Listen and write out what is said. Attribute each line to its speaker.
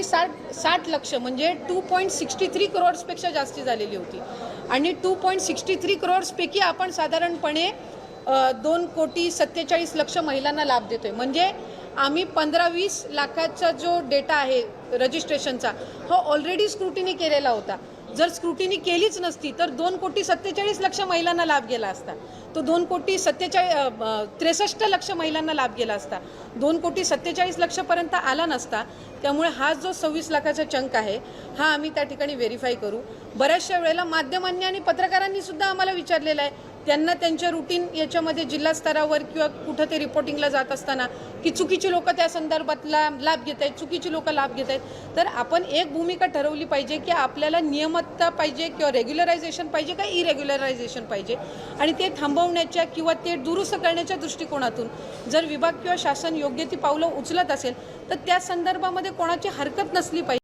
Speaker 1: 60 लक्ष म्हणजे 2.63 करोड्सपेक्षा जास्ती झालेली होती आणि 2.63 करोड्सपैकी आपण साधारणपणे 2,47,00,000 महिलांना लाभ देतोय। म्हणजे आम्ही 15-20 लाखाचा जो डेटा आहे रजिस्ट्रेशनचा हा ऑलरेडी स्क्रुटिनी केलेला होता। जर स्क्रुटिनी केलीच नसती तर 2,47,00,000 महिलांना लाभ गेला असता, तो 2,63,00,000 महिलांना लाभ गेला असता, 2,47,00,000 पर्यंत आला नसता। त्यामुळे हा जो 26 लाखाचा चंक आहे हा आम्ही त्या ठिकाणी व्हेरीफाय करू। बऱ्याचशा वेळेला माध्यमांनी आणि पत्रकारांनी सुद्धा आम्हाला विचारलेलं आहे, त्यांना त्यांच्या रूटीन याच्यामध्ये जिल्हा स्तरावर किंवा कुठं ते रिपोर्टिंगला जात असताना की चुकीची लोक त्या संदर्भातला लाभ घेत आहेत, चुकीची लोक लाभ घेत आहेत। तर आपण एक भूमिका ठरवली पाहिजे की आपल्याला नियमितता पाहिजे किंवा रेग्युलरायझेशन पाहिजे का इरेग्युलरायझेशन पाहिजे, आणि ते थांबवण्याच्या किंवा ते दुरुस्त करण्याच्या दृष्टिकोनातून जर विभाग किंवा शासन योग्य ती पावलं उचलत असेल तर त्या संदर्भामध्ये कोणाची हरकत नसली पाहिजे।